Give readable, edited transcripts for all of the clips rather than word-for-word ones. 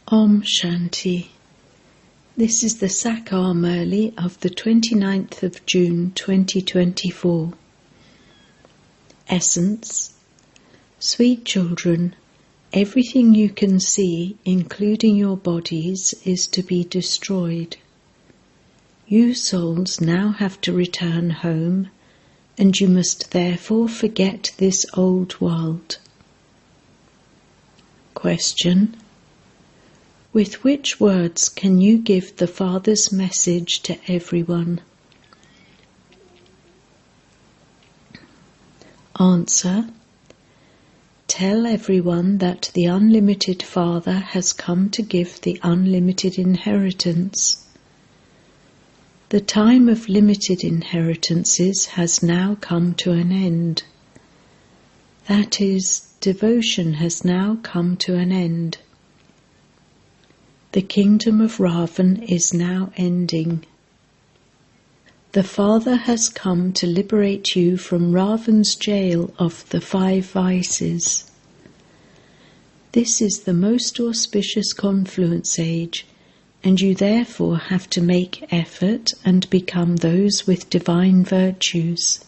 Om Shanti. This is the Sakar Murli of the 29th of June 2024. Essence. Sweet children, everything you can see, including your bodies, is to be destroyed. You souls now have to return home, and you must therefore forget this old world. Question. With which words can you give the Father's message to everyone? Answer. Tell everyone that the unlimited Father has come to give the unlimited inheritance. The time of limited inheritances has now come to an end. That is, devotion has now come to an end. The kingdom of Ravan is now ending. The Father has come to liberate you from Ravan's jail of the 5 vices. This is the most auspicious confluence age, and you therefore have to make effort and become those with divine virtues.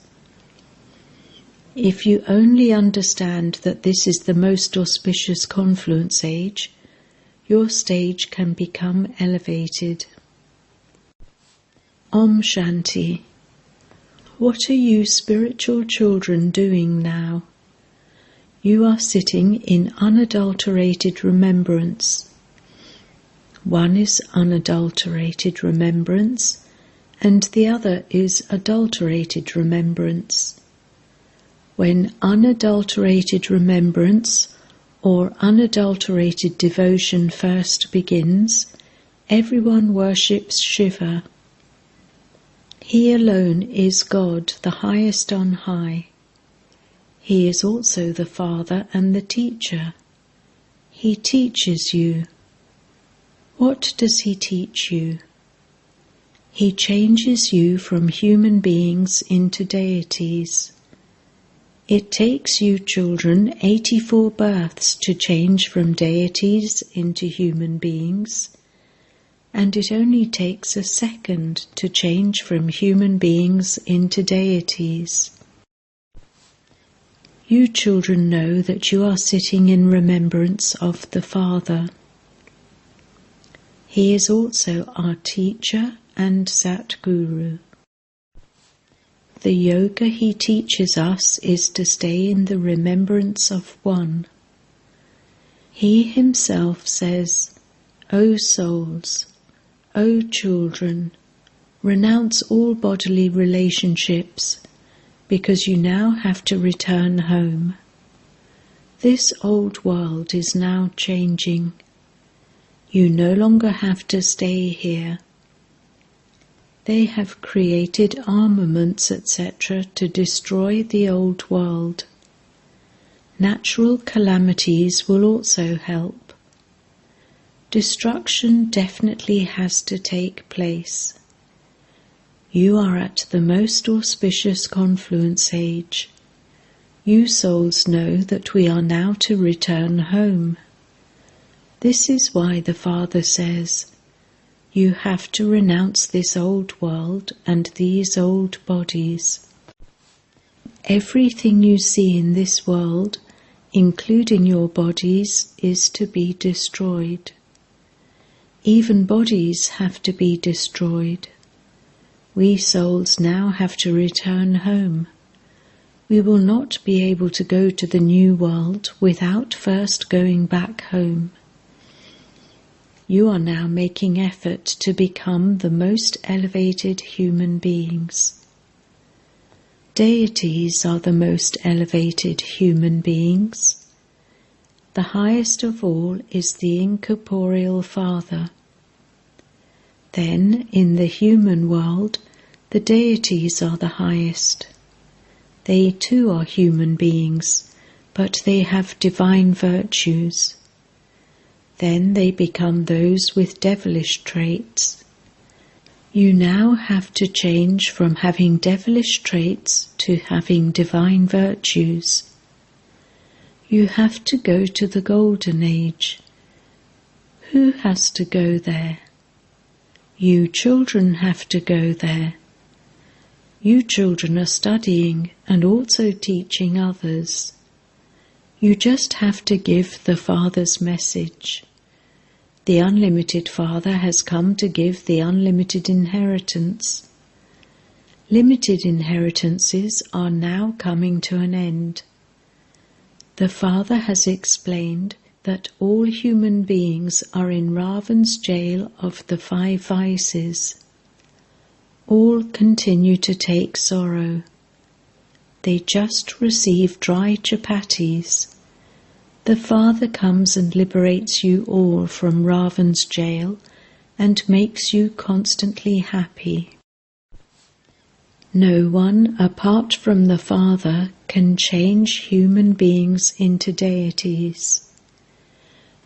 If you only understand that this is the most auspicious confluence age, your stage can become elevated. Om Shanti. What are you spiritual children doing now? You are sitting in unadulterated remembrance. One is unadulterated remembrance, and the other is adulterated remembrance. When unadulterated remembrance or unadulterated devotion first begins, everyone worships Shiva. He alone is God, the highest on high. He is also the Father and the Teacher. He teaches you. What does he teach you? He changes you from human beings into deities. It takes you children 84 births to change from deities into human beings, and it only takes a second to change from human beings into deities. You children know that you are sitting in remembrance of the Father. He is also our teacher and Satguru. The yoga he teaches us is to stay in the remembrance of one. He himself says, O souls, O children, renounce all bodily relationships, because you now have to return home. This old world is now changing. You no longer have to stay here. They have created armaments, etc., to destroy the old world. Natural calamities will also help. Destruction definitely has to take place. You are at the most auspicious confluence age. You souls know that we are now to return home. This is why the Father says, you have to renounce this old world and these old bodies. Everything you see in this world, including your bodies, is to be destroyed. Even bodies have to be destroyed. We souls now have to return home. We will not be able to go to the new world without first going back home. You are now making effort to become the most elevated human beings. Deities are the most elevated human beings. The highest of all is the incorporeal Father. Then, in the human world, the deities are the highest. They too are human beings, but they have divine virtues. Then they become those with devilish traits. You now have to change from having devilish traits to having divine virtues. You have to go to the golden age. Who has to go there? You children have to go there. You children are studying and also teaching others. You just have to give the Father's message. The unlimited Father has come to give the unlimited inheritance. Limited inheritances are now coming to an end. The Father has explained that all human beings are in Ravan's jail of the 5 vices. All continue to take sorrow. They just receive dry chapatis. The Father comes and liberates you all from Ravan's jail and makes you constantly happy. No one apart from the Father can change human beings into deities.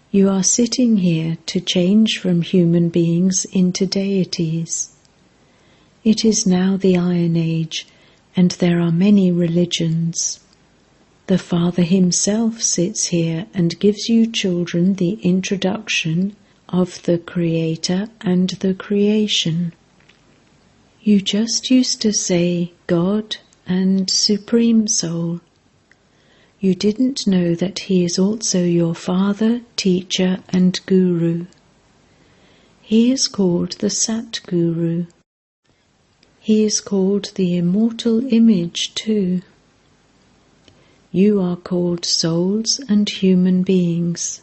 You are sitting here to change from human beings into deities. It is now the Iron Age, and there are many religions. The Father himself sits here and gives you children the introduction of the Creator and the creation. You just used to say God and Supreme Soul. You didn't know that He is also your Father, Teacher and Guru. He is called the Sat Guru. He is called the Immortal Image too. You are called souls and human beings.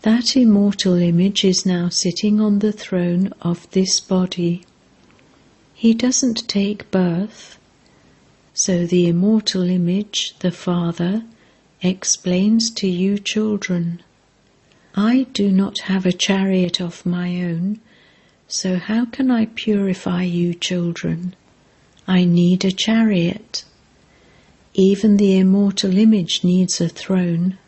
That immortal image is now sitting on the throne of this body. He doesn't take birth. So the immortal image, the Father, explains to you children, I do not have a chariot of my own, so how can I purify you children? I need a chariot. Even the immortal image needs a throne.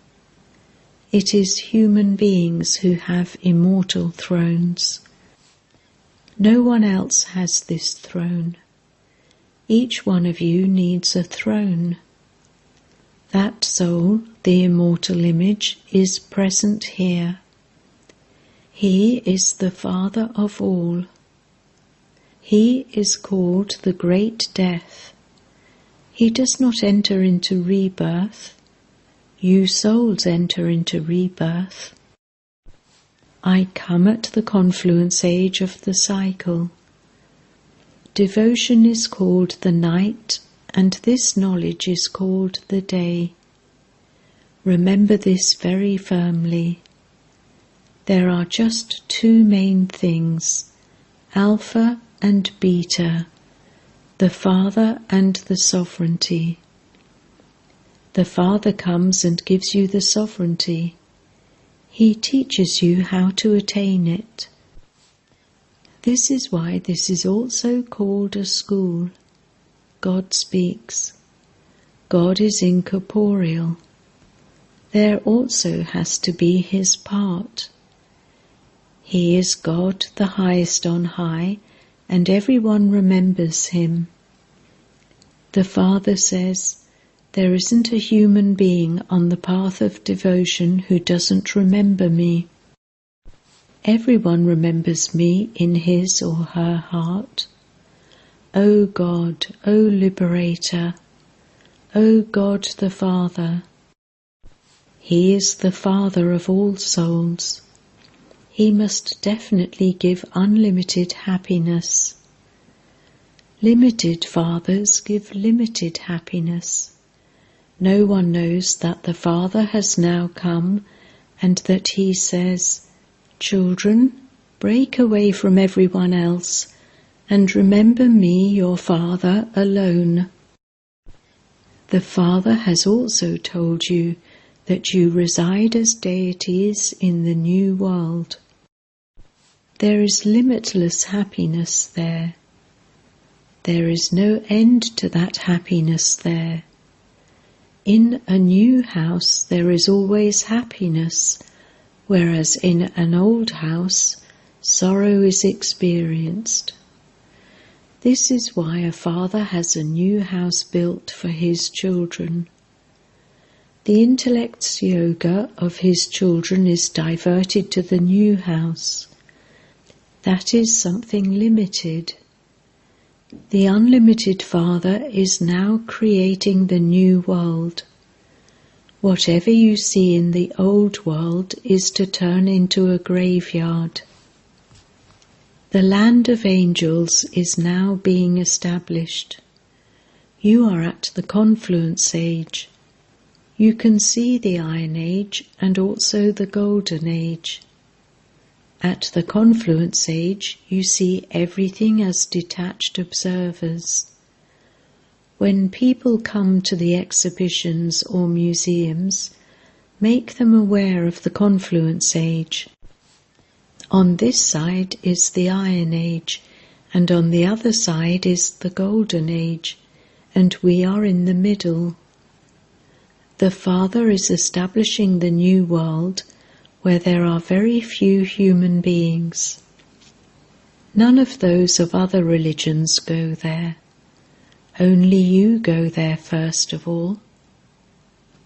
It is human beings who have immortal thrones. No one else has this throne. Each one of you needs a throne. That soul, the immortal image, is present here. He is the Father of all. He is called the Great Death. He does not enter into rebirth. You souls enter into rebirth. I come at the confluence age of the cycle. Devotion is called the night, and this knowledge is called the day. Remember this very firmly. There are just 2 main things, Alpha and Beta, the Father and the sovereignty. The Father comes and gives you the sovereignty. He teaches you how to attain it. This is why this is also called a school. God speaks. God is incorporeal. There also has to be His part. He is God, the highest on high, and everyone remembers Him. The Father says, there isn't a human being on the path of devotion who doesn't remember me. Everyone remembers me in his or her heart. O God, O Liberator, O God the Father. He is the Father of all souls. He must definitely give unlimited happiness. Limited fathers give limited happiness. No one knows that the Father has now come and that He says, children, break away from everyone else and remember me, your Father, alone. The Father has also told you that you reside as deities in the new world. There is limitless happiness there. There is no end to that happiness there. In a new house there is always happiness, whereas in an old house sorrow is experienced. This is why a father has a new house built for his children. The intellect's yoga of his children is diverted to the new house. That is something limited. The unlimited Father is now creating the new world. Whatever you see in the old world is to turn into a graveyard. The land of angels is now being established. You are at the confluence age. You can see the Iron Age and also the Golden Age. At the confluence age, you see everything as detached observers. When people come to the exhibitions or museums, make them aware of the confluence age. On this side is the Iron Age, and on the other side is the Golden Age, and we are in the middle. The Father is establishing the new world where there are very few human beings. None of those of other religions go there. Only you go there first of all.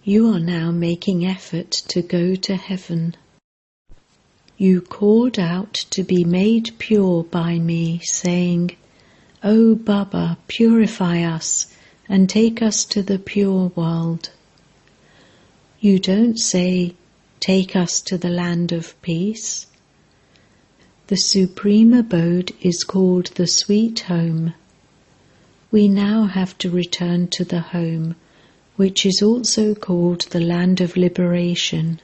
You are now making effort to go to heaven. You called out to be made pure by me, saying, "O Baba, purify us and take us to the pure world." You don't say, "Take us to the land of peace." The supreme abode is called the sweet home. We now have to return to the home, which is also called the land of liberation.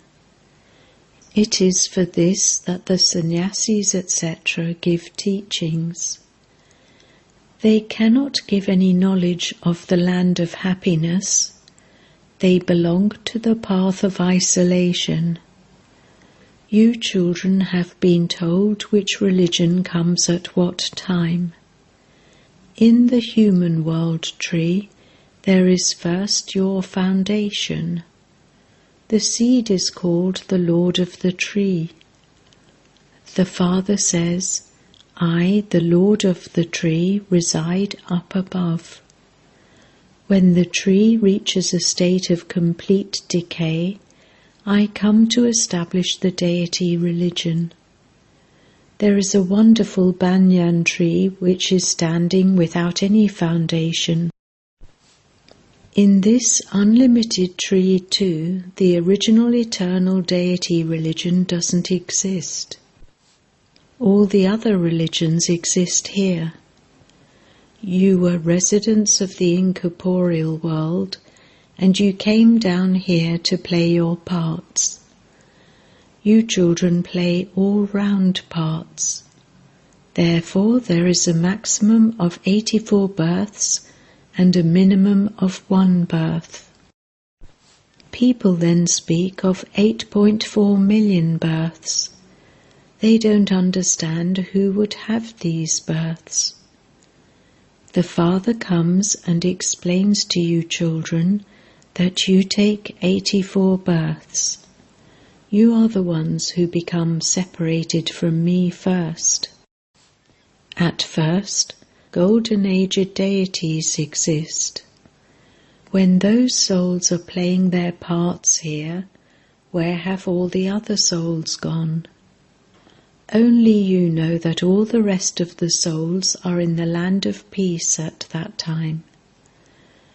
It is for this that the sannyasis, etc., give teachings. They cannot give any knowledge of the land of happiness. They belong to the path of isolation. You children have been told which religion comes at what time. In the human world tree, there is first your foundation. The seed is called the Lord of the tree. The Father says, "I, the Lord of the tree, reside up above." When the tree reaches a state of complete decay, I come to establish the deity religion. There is a wonderful banyan tree which is standing without any foundation. In this unlimited tree too, the original eternal deity religion doesn't exist. All the other religions exist here. You were residents of the incorporeal world, and you came down here to play your parts. You children play all-round parts. Therefore there is a maximum of 84 births and a minimum of 1 birth. People then speak of 8.4 million births. They don't understand who would have these births. The Father comes and explains to you children that you take 84 births. You are the ones who become separated from me first. At first, golden-aged deities exist. When those souls are playing their parts here, where have all the other souls gone? Only you know that all the rest of the souls are in the land of peace at that time.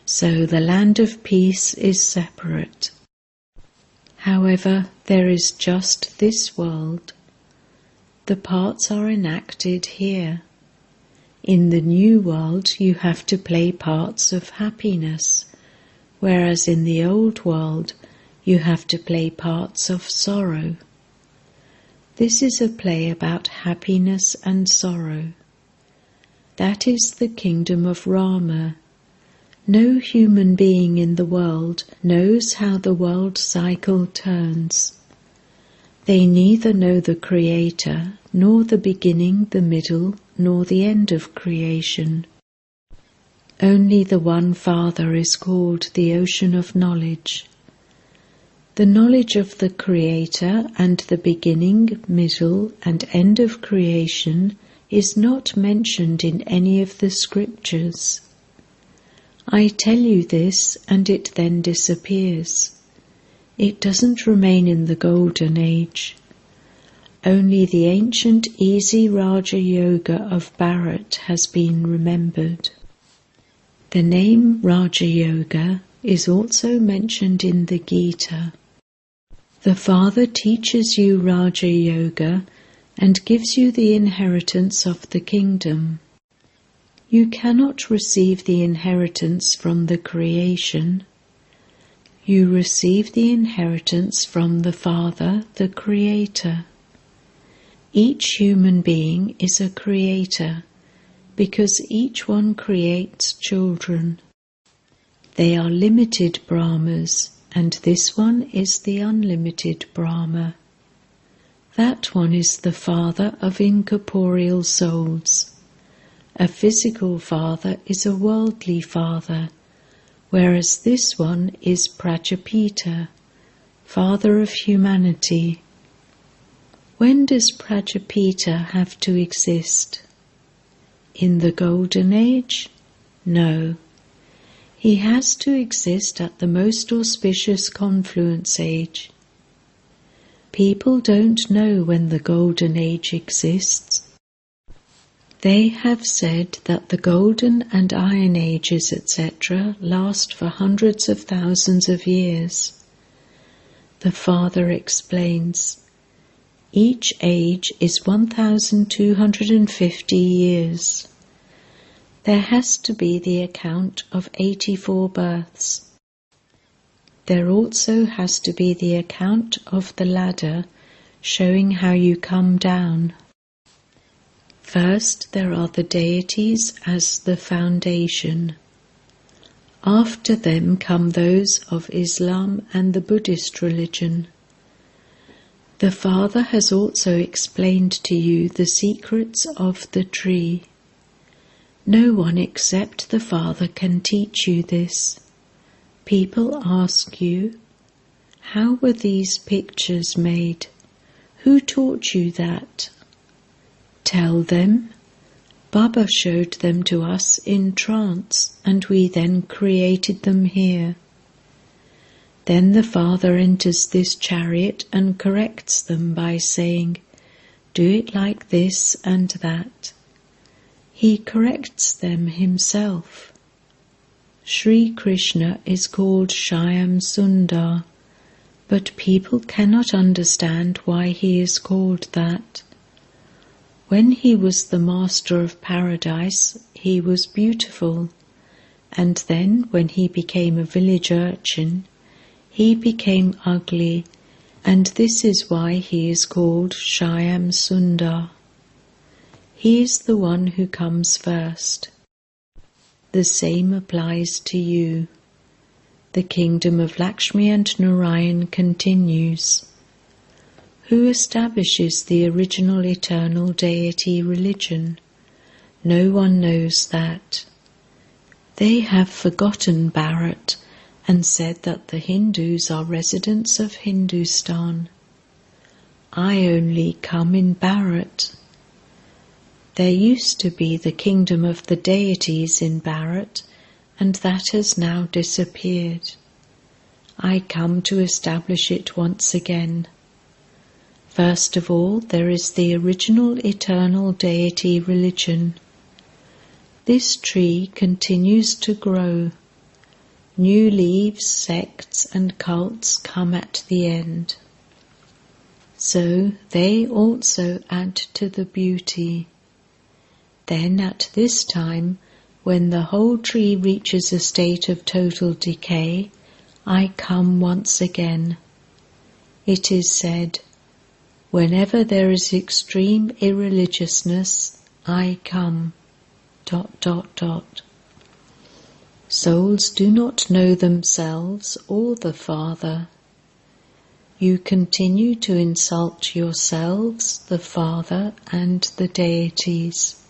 So the land of peace is separate. However, there is just this world. The parts are enacted here. In the new world you have to play parts of happiness, whereas in the old world you have to play parts of sorrow. This is a play about happiness and sorrow. That is the kingdom of Rama. No human being in the world knows how the world cycle turns. They neither know the Creator, nor the beginning, the middle, nor the end of creation. Only the one Father is called the ocean of knowledge. The knowledge of the Creator and the beginning, middle, and end of creation is not mentioned in any of the scriptures. I tell you this, and it then disappears. It doesn't remain in the Golden Age. Only the ancient easy Raja Yoga of Bharat has been remembered. The name Raja Yoga is also mentioned in the Gita. The Father teaches you Raja Yoga and gives you the inheritance of the kingdom. You cannot receive the inheritance from the creation. You receive the inheritance from the Father, the Creator. Each human being is a creator, because each one creates children. They are limited Brahmas, and this one is the unlimited Brahma. That one is the father of incorporeal souls. A physical father is a worldly father, whereas this one is Prajapita, father of humanity. When does Prajapita have to exist? In the Golden Age? No. He has to exist at the most auspicious confluence age. People don't know when the Golden Age exists. They have said that the Golden and Iron Ages, etc., last for hundreds of thousands of years. The Father explains, each age is 1,250 years. There has to be the account of 84 births. There also has to be the account of the ladder showing how you come down. First, there are the deities as the foundation. After them come those of Islam and the Buddhist religion. The Father has also explained to you the secrets of the tree. No one except the Father can teach you this. People ask you, how were these pictures made? Who taught you that? Tell them, Baba showed them to us in trance, and we then created them here. Then the Father enters this chariot and corrects them by saying, do it like this and that. He corrects them himself. Sri Krishna is called Shyam Sundar, but people cannot understand why he is called that. When he was the master of paradise, he was beautiful, and then when he became a village urchin, he became ugly, and this is why he is called Shyam Sundar. He is the one who comes first. The same applies to you. The kingdom of Lakshmi and Narayan continues. Who establishes the original eternal deity religion? No one knows that. They have forgotten Bharat and said that the Hindus are residents of Hindustan. I only come in Bharat. There used to be the kingdom of the deities in Bharat, and that has now disappeared. I come to establish it once again. First of all, there is the original eternal deity religion. This tree continues to grow. New leaves, sects and cults come at the end. So they also add to the beauty. Then at this time, when the whole tree reaches a state of total decay, I come once again. It is said, whenever there is extreme irreligiousness, I come. ... Souls do not know themselves or the Father. You continue to insult yourselves, the Father, and the deities.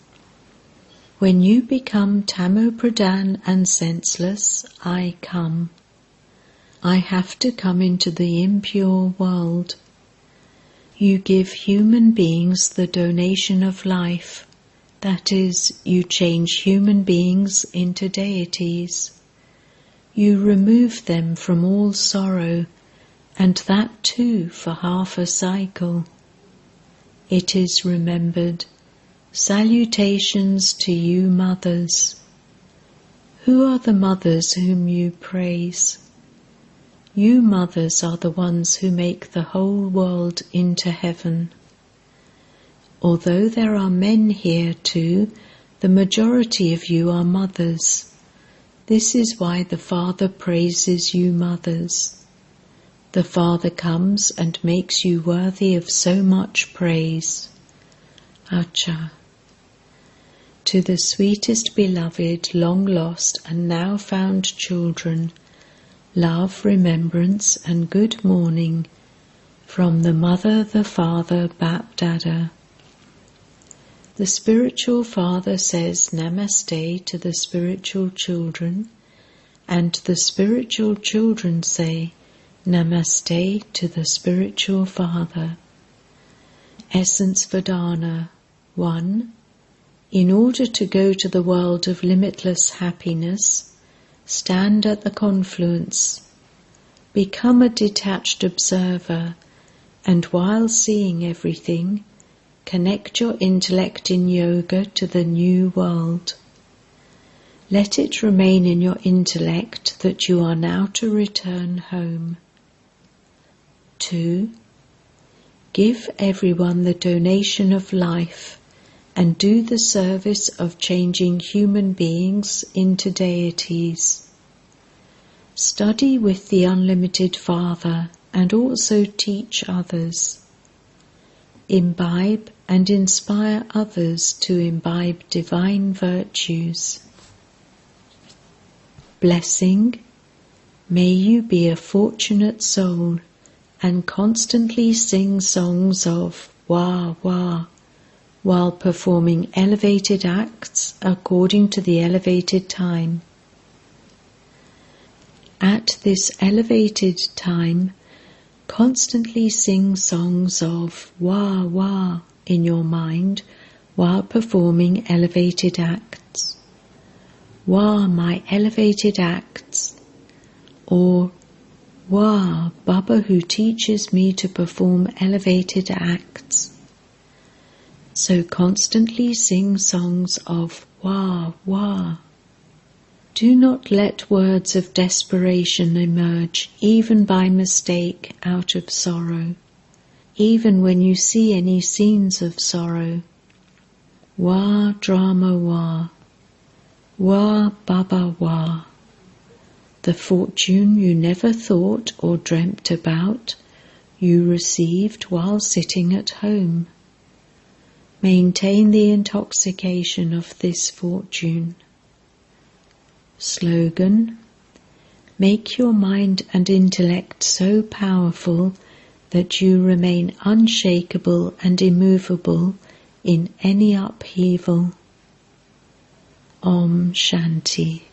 When you become tamopradhan and senseless, I come. I have to come into the impure world. You give human beings the donation of life. That is, you change human beings into deities. You remove them from all sorrow, and that too for half a cycle. It is remembered. Salutations to you mothers. Who are the mothers whom you praise? You mothers are the ones who make the whole world into heaven. Although there are men here too, the majority of you are mothers. This is why the Father praises you mothers. The Father comes and makes you worthy of so much praise. Acha. To the sweetest beloved, long lost and now found children, love, remembrance and good morning from the Mother, the Father, Bap Dada. The spiritual father says Namaste to the spiritual children, and the spiritual children say Namaste to the spiritual father. Essence Vedana 1. In order to go to the world of limitless happiness, stand at the confluence. Become a detached observer, and while seeing everything, connect your intellect in yoga to the new world. Let it remain in your intellect that you are now to return home. 2. Give everyone the donation of life and do the service of changing human beings into deities. Study with the Unlimited Father and also teach others. Imbibe and inspire others to imbibe divine virtues. Blessing. May you be a fortunate soul and constantly sing songs of Wah Wah while performing elevated acts according to the elevated time. At this elevated time, constantly sing songs of Wah Wah in your mind while performing elevated acts. Wah, my elevated acts, or Wah, Baba who teaches me to perform elevated acts. So constantly sing songs of Wah Wah. Do not let words of desperation emerge, even by mistake, out of sorrow, even when you see any scenes of sorrow. Wah drama wah, Wah Baba Wah. The fortune you never thought or dreamt about, you received while sitting at home. Maintain the intoxication of this fortune. Slogan. Make your mind and intellect so powerful that you remain unshakable and immovable in any upheaval. Om Shanti.